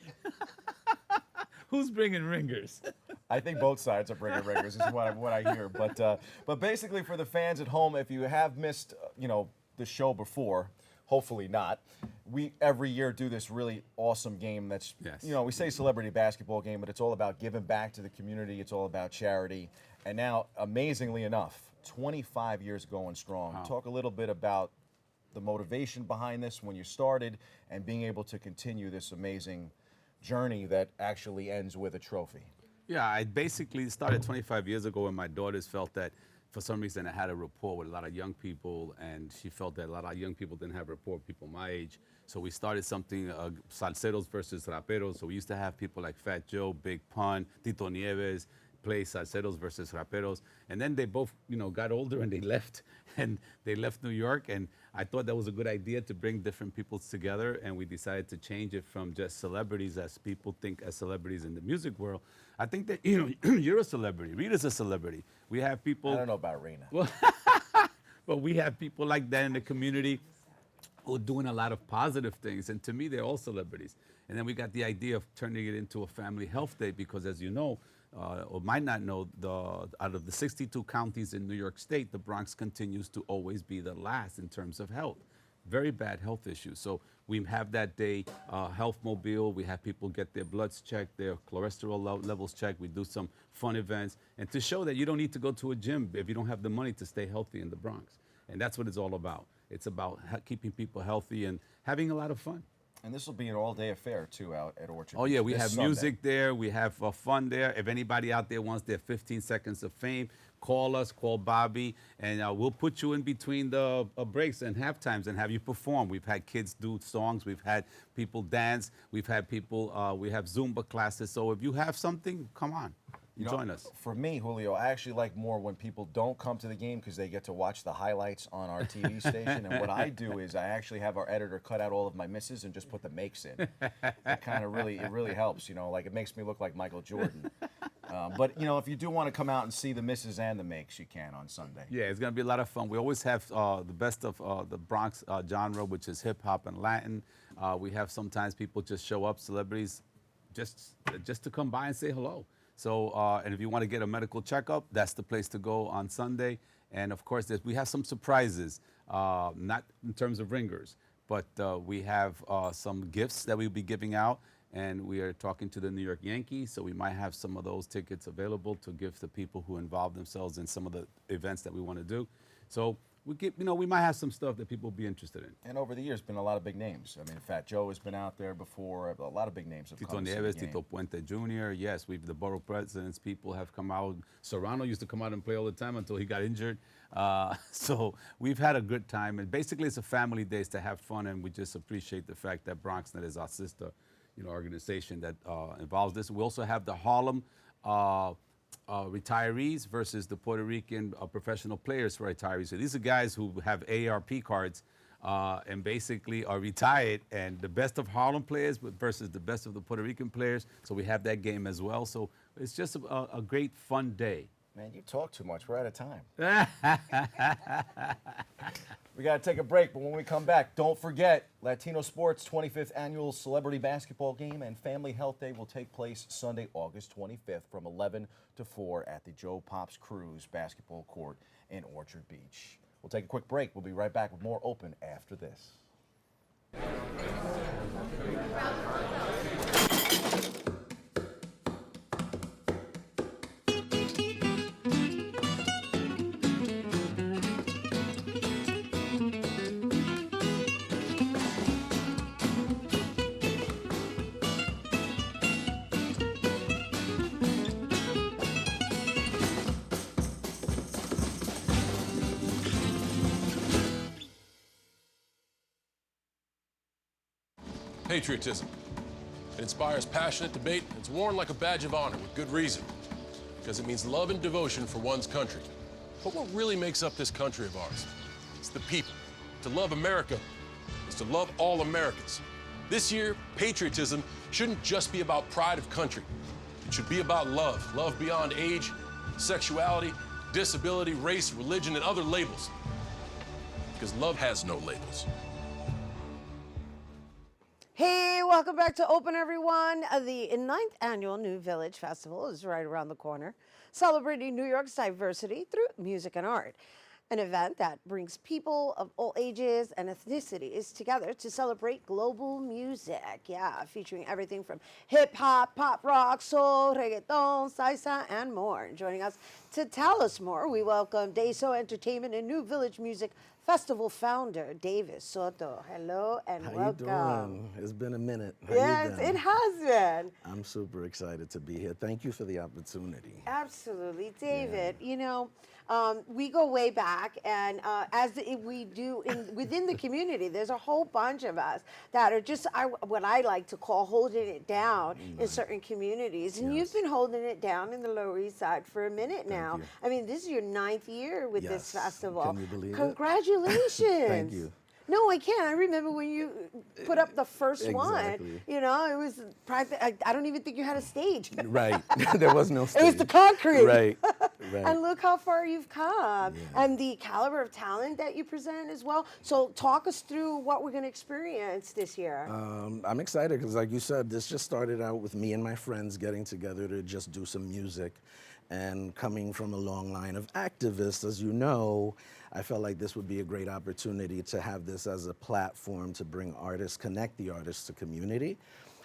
who's bringing ringers? I think both sides are bringing ringers, is what I hear. But basically, for the fans at home, if you have missed, you know, the show before, hopefully not. We every year do this really awesome game that's, you know, we say celebrity basketball game, but it's all about giving back to the community. It's all about charity. And now, amazingly enough, 25 years going strong. Wow. Talk a little bit about the motivation behind this when you started and being able to continue this amazing journey that actually ends with a trophy. Yeah, I basically started 25 years ago when my daughters felt that for some reason I had a rapport with a lot of young people, and she felt that a lot of young people didn't have rapport with people my age. So we started something, salseros versus raperos. So we used to have people like Fat Joe, Big Pun, Tito Nieves, play salseros versus raperos. And then they both, you know, got older and they left. And they left New York, and I thought that was a good idea to bring different peoples together, and we decided to change it from just celebrities as people think as celebrities in the music world. I think that, you know, you're a celebrity. Rita's a celebrity. We have people. I don't know about Rhina. Well, but we have people like that in the community who are doing a lot of positive things, and to me, they're all celebrities. And then we got the idea of turning it into a family health day because, as you know, or might not know, out of the 62 counties in New York State, the Bronx continues to always be the last in terms of health. Very bad health issues. So we have that day, health mobile. We have people get their bloods checked, their cholesterol levels checked. We do some fun events. And to show that you don't need to go to a gym if you don't have the money to stay healthy in the Bronx. And that's what it's all about. It's about keeping people healthy and having a lot of fun. And this will be an all-day affair, too, out at Orchard. Oh, yeah, we this have Sunday. music there. We have fun there. If anybody out there wants their 15 seconds of fame, call us, call Bobby, and we'll put you in between the breaks and half times and have you perform. We've had kids do songs. We've had people dance. We've had people, we have Zumba classes. So if you have something, come on. Join us. For me, Julio, I actually like more when people don't come to the game because they get to watch the highlights on our TV station. And what I do is I actually have our editor cut out all of my misses and just put the makes in. It kind of really helps, you know, like it makes me look like Michael Jordan. But, you know, if you do want to come out and see the misses and the makes, you can on Sunday. Yeah, it's going to be a lot of fun. We always have the best of the Bronx genre, which is hip hop and Latin. We have sometimes people just show up, celebrities, just to come by and say hello. So, and if you want to get a medical checkup, that's the place to go on Sunday. And of course, we have some surprises, not in terms of ringers, but we have some gifts that we'll be giving out. And we are talking to the New York Yankees, so we might have some of those tickets available to give to people who involve themselves in some of the events that we want to do. So we might have some stuff that people will be interested in. And over the years, been a lot of big names. I mean, Fat Joe has been out there before. A lot of big names have Tito come to see the Nieves, game. Tito Puente Jr., yes, the borough presidents, people have come out. Serrano used to come out and play all the time until he got injured. So we've had a good time. And basically, it's a family day to have fun, and we just appreciate the fact that BronxNet is our sister organization that involves this. We also have the Harlem retirees versus the Puerto Rican professional players for retirees. So these are guys who have AARP cards and basically are retired, and the best of Harlem players versus the best of the Puerto Rican players. So we have that game as well. So it's just a great fun day. Man, you talk too much. We're out of time. We got to take a break, but when we come back, don't forget, Latino Sports' 25th Annual Celebrity Basketball Game and Family Health Day will take place Sunday, August 25th from 11 to 4 at the Joe Pops Cruz Basketball Court in Orchard Beach. We'll take a quick break. We'll be right back with more Open after this. Patriotism. It inspires passionate debate, and it's worn like a badge of honor with good reason, because it means love and devotion for one's country. But what really makes up this country of ours? It's the people. To love America is to love all Americans. This year, patriotism shouldn't just be about pride of country. It should be about love. Love beyond age, sexuality, disability, race, religion, and other labels. Because love has no labels. Hey, welcome back to Open, everyone. The 9th annual New Village Festival is right around the corner, celebrating New York's diversity through music and art. An event that brings people of all ages and ethnicities together to celebrate global music. Yeah, featuring everything from hip hop, pop rock, soul, reggaeton, salsa, and more. Joining us to tell us more, we welcome Dayso Entertainment and New Village Music Festival founder, Davis Soto. Hello and welcome. How you doing? It's been a minute. How Yes, you been? it has been. I'm super excited to be here. Thank you for the opportunity. Absolutely, David. You know, we go way back, and we do within the community, there's a whole bunch of us that are just what I like to call holding it down in certain communities. And you've been holding it down in the Lower East Side for a minute now. I mean, this is your 9th year with this festival. Can you believe it? Congratulations. Thank you. No, I can't. I remember when you put up the first one. Exactly. You know, it was I don't even think you had a stage. Right. There was no stage. It was the concrete. Right. Right. And look how far you've come. And the caliber of talent that you present as well. So talk us through what we're going to experience this year. I'm excited because, like you said, this just started out with me and my friends getting together to just do some music. And coming from a long line of activists, as you know, I felt like this would be a great opportunity to have this as a platform to bring artists, connect the artists to community.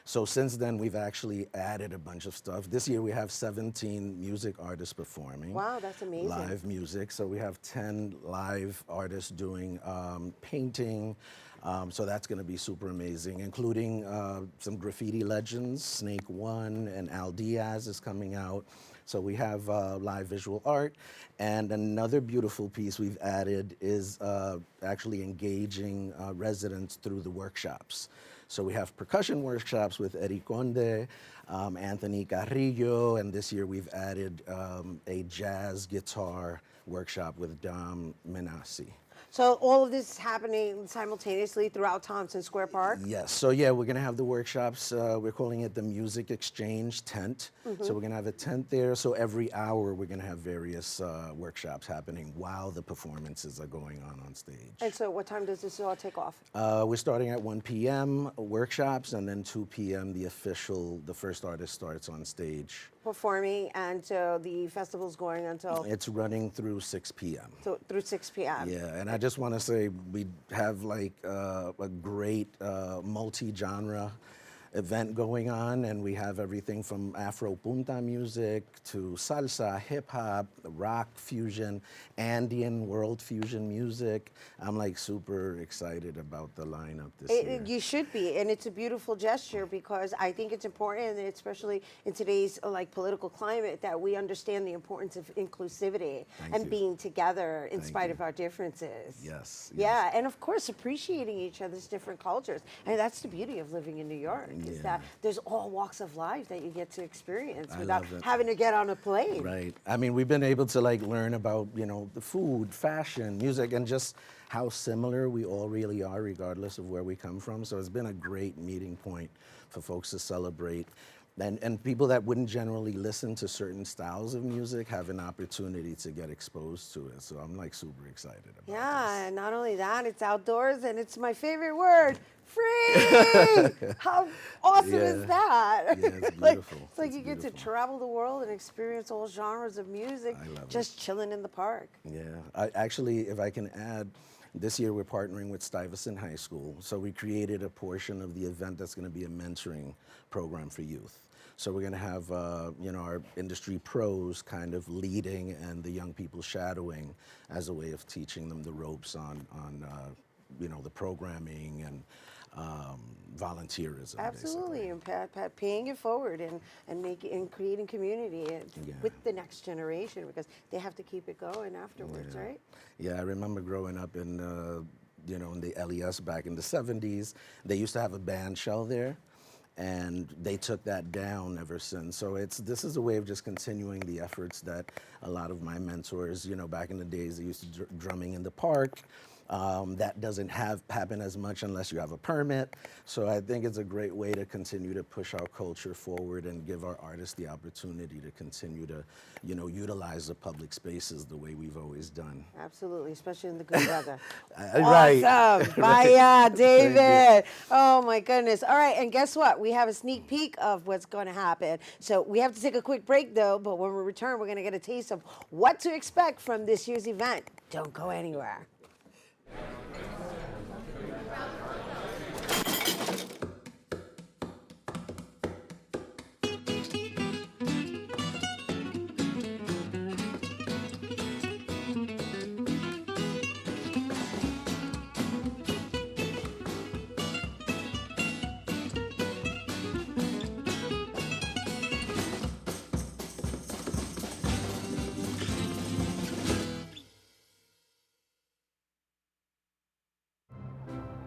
So since then, we've actually added a bunch of stuff. This year, we have 17 music artists performing. Wow, that's amazing. Live music. So we have 10 live artists doing painting. So that's going to be super amazing, including some graffiti legends. Snake One and Al Diaz is coming out. So we have live visual art. And another beautiful piece we've added is actually engaging residents through the workshops. So we have percussion workshops with Eddie Conde, Anthony Carrillo, and this year we've added a jazz guitar workshop with Dom Menassi. So all of this is happening simultaneously throughout Thompson Square Park? Yes. So yeah, we're going to have the workshops. We're calling it the Music Exchange Tent. So we're going to have a tent there. So every hour we're going to have various workshops happening while the performances are going on stage. And so what time does this all take off? We're starting at 1 p.m. workshops, and then 2 p.m. the first artist starts on stage. Performing, and so the festival's going until? It's running through 6 p.m. So through 6 p.m. Yeah, and I just want to say we have like a great multi-genre event going on, and we have everything from Afro punta music to salsa, hip hop, rock fusion, Andean world fusion music. I'm like super excited about the lineup this year. You should be, and it's a beautiful gesture because I think it's important, especially in today's political climate, that we understand the importance of inclusivity and being together in spite of our differences. Yes. Yeah, and of course appreciating each other's different cultures, and that's the beauty of living in New York. Is that there's all walks of life that you get to experience without having to get on a plane. Right. I mean, we've been able to learn about, the food, fashion, music, and just how similar we all really are regardless of where we come from. So it's been a great meeting point for folks to celebrate. And people that wouldn't generally listen to certain styles of music have an opportunity to get exposed to it. So I'm super excited about this. Yeah, and not only that, it's outdoors, and it's my favorite word, free! How awesome is that? Yeah, it's beautiful. It's like you get to travel the world and experience all genres of music just chilling in the park. Yeah, actually, if I can add, this year we're partnering with Stuyvesant High School. So we created a portion of the event that's going to be a mentoring program for youth. So we're going to have, our industry pros kind of leading and the young people shadowing as a way of teaching them the ropes on the programming and volunteerism. Absolutely, and paying it forward and creating community with the next generation, because they have to keep it going afterwards, right? Yeah, I remember growing up in you know, in the LES back in the 70s. They used to have a band shell there, and they took that down ever since. So this is a way of just continuing the efforts that a lot of my mentors, you know, back in the days, they used to drumming in the park. That doesn't happen as much unless you have a permit. So I think it's a great way to continue to push our culture forward and give our artists the opportunity to continue to, you know, utilize the public spaces the way we've always done. Absolutely, especially in the good weather. Right. Awesome. Bye, David. Oh, my goodness. All right, and guess what? We have a sneak peek of what's going to happen. So we have to take a quick break, though, but when we return, we're going to get a taste of what to expect from this year's event. Don't go anywhere.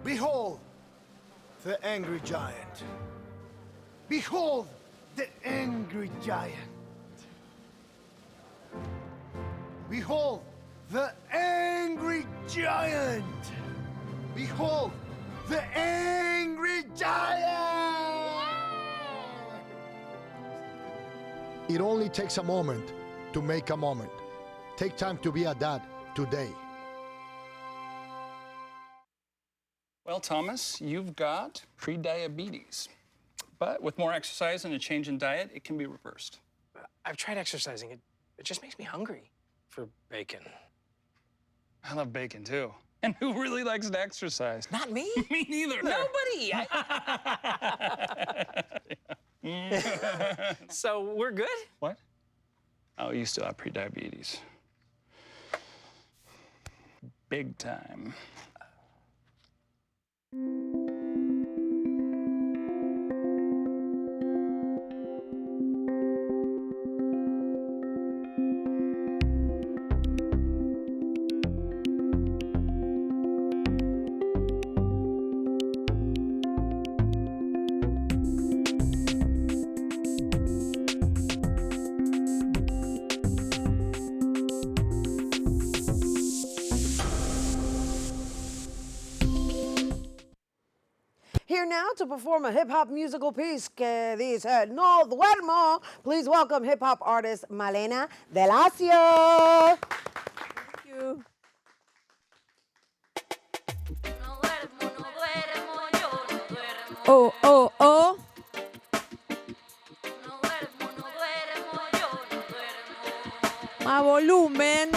Behold the angry giant. Behold the angry giant. Behold the angry giant. Behold the angry giant. It only takes a moment to make a moment. Take time to be a dad today. Well, Thomas, you've got pre-diabetes. But with more exercise and a change in diet, it can be reversed. I've tried exercising. It just makes me hungry for bacon. I love bacon, too. And who really likes to exercise? Not me. Me neither. Nobody. So we're good? What? Oh, you still have pre-diabetes. Big time. Here now to perform a hip-hop musical piece que dice No Duermo. Please welcome hip-hop artist Rhina Valentin. Thank you. Oh, oh, oh. Más volumen.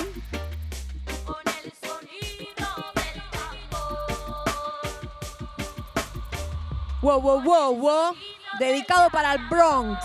Wow, wow, wow, wow. Dedicado para el Bronx.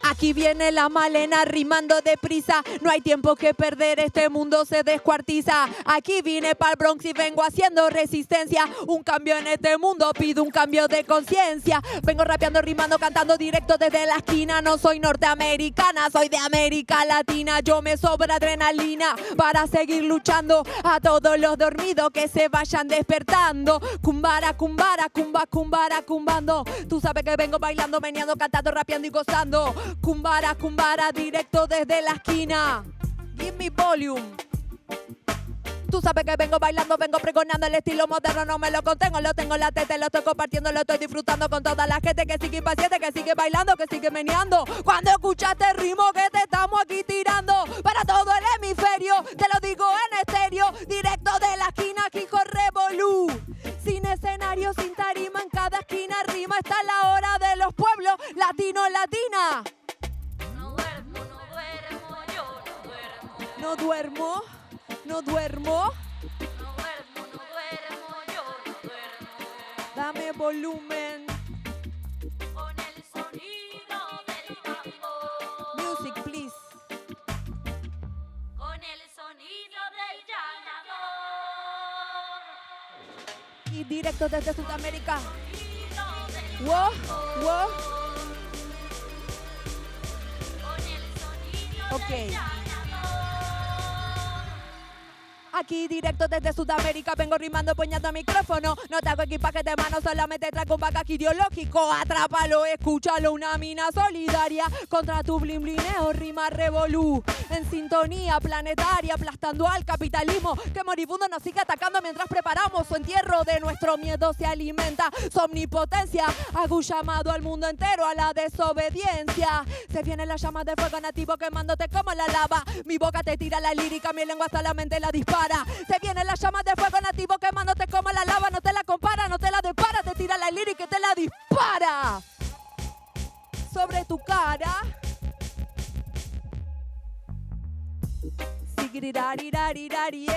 Aquí viene la Malena rimando deprisa. No hay tiempo que perder, este mundo se descuartiza. Aquí vine para el Bronx y vengo haciendo resistencia. Un cambio en este mundo, pido un cambio de conciencia. Vengo rapeando, rimando, cantando directo desde la esquina. No soy norteamericana, soy de América Latina. Yo me sobra adrenalina para seguir luchando. A todos los dormidos que se vayan despertando. Cumbara, cumbara, cumba, cumbara, cumbando. Tú sabes que vengo bailando, meneando, cantando, rapeando y gozando. Cumbara, cumbara, directo desde la esquina. Give me volume. Tú sabes que vengo bailando, vengo pregonando el estilo moderno, no me lo contengo, lo tengo en la teta, lo estoy compartiendo, lo estoy disfrutando con toda la gente que sigue impaciente, que sigue bailando, que sigue meneando. Cuando escuchaste el ritmo que te estamos aquí tirando, para todo el hemisferio, te lo digo en estéreo, directo de la esquina, aquí corre Bolú. Sin escenario, sin tarima, en cada esquina rima, está la hora de los pueblos latinos, latina. No duermo, no duermo. Dame volumen. Con el sonido del tambor. Music, please. Con el sonido del llanador. Y directo desde Sudamérica. Wow, wow. Ok. Aquí directo desde Sudamérica vengo rimando empuñando micrófono. No te hago equipaje de mano, solamente traigo un bagaje ideológico. Atrápalo, escúchalo, una mina solidaria contra tu blin blineo, rima revolú. En sintonía planetaria, aplastando al capitalismo que moribundo nos sigue atacando mientras preparamos su entierro. De nuestro miedo se alimenta su omnipotencia. Hago un llamado al mundo entero a la desobediencia. Se viene la llama de fuego nativo quemándote como la lava. Mi boca te tira la lírica, mi lengua solamente la dispara. Se viene la llama de fuego nativo quemándote como la lava. No te la compara, no te la depara, te tira la lírica y te la dispara sobre tu cara. Sigiriraririrari,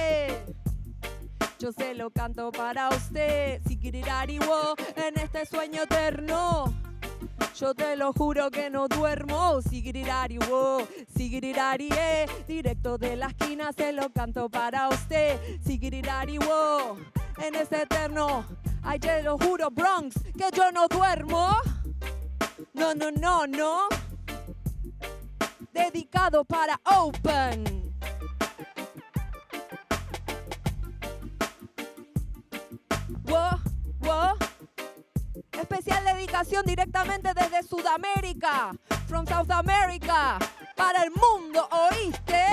yo se lo canto para usted. Sigirirari, wo, en este sueño eterno. Yo te lo juro que no duermo. Sigirirari, wo, sigirirari, directo de la esquina se lo canto para usted. Sigirirari, wo, en ese eterno. Ay, te lo juro, Bronx, que yo no duermo. No, no, no, no. Dedicado para Open. Wo, wo. Especial dedicación directamente desde Sudamérica. From South America. Para el mundo, ¿oíste?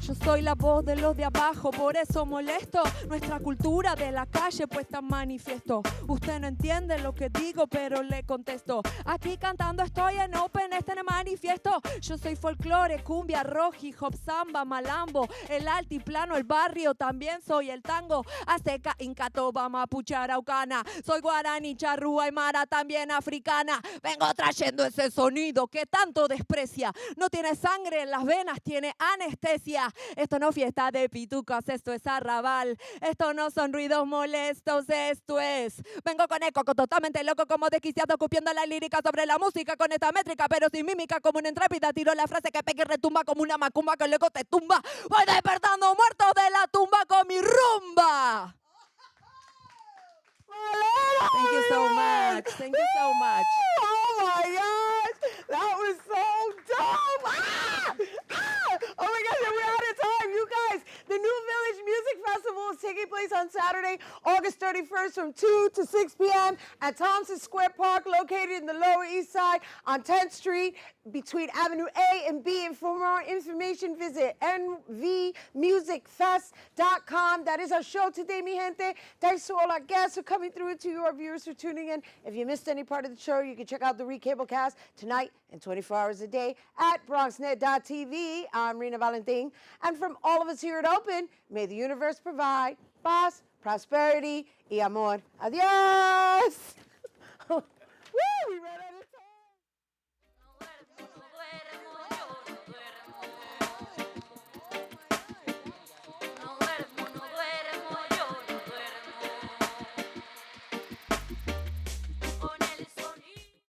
Yo soy la voz de los de abajo, por eso molesto. Nuestra cultura de la calle puesta en manifiesto. Usted no entiende lo que digo, pero le contesto. Aquí cantando estoy en Open, este en el manifiesto. Yo soy folclore, cumbia, rock, hip hop, samba, malambo, el altiplano, el barrio, también soy el tango. Azteca, inca, toba, mapuche, araucana. Soy guaraní, charrúa, aymara, también africana. Vengo trayendo ese sonido que tanto desprecia. No tiene sangre en las venas, tiene anestesia. Esto no fiesta de pitucas, esto es arrabal. Esto no son ruidos molestos, esto es. Vengo con eco, totalmente loco, como desquiciado, copiando la lírica sobre la música con esta métrica, pero sin mímica, como una intrépida. Tiro la frase que pega y retumba como una macumba que luego te tumba. Voy despertando muertos de la tumba con mi rumba. Thank you so much. Thank you so much. Oh my gosh, that was so dope. Ah! Ah! Oh my gosh, and we're out of time. You guys, the New Village Music Festival is taking place on Saturday, August 31st from 2 to 6 p.m. at Thompson Square Park, located in the Lower East Side on 10th Street between Avenue A and B. And for more information, visit nvmusicfest.com. That is our show today, mi gente. Thanks to all our guests for coming through and to your viewers for tuning in. If you missed any part of the show, you can check out the Recablecast tonight and 24 hours a day at BronxNet.tv. I'm Rhina Valentin. And from all of us here at Open, may the universe provide paz, prosperity, y amor. Adios!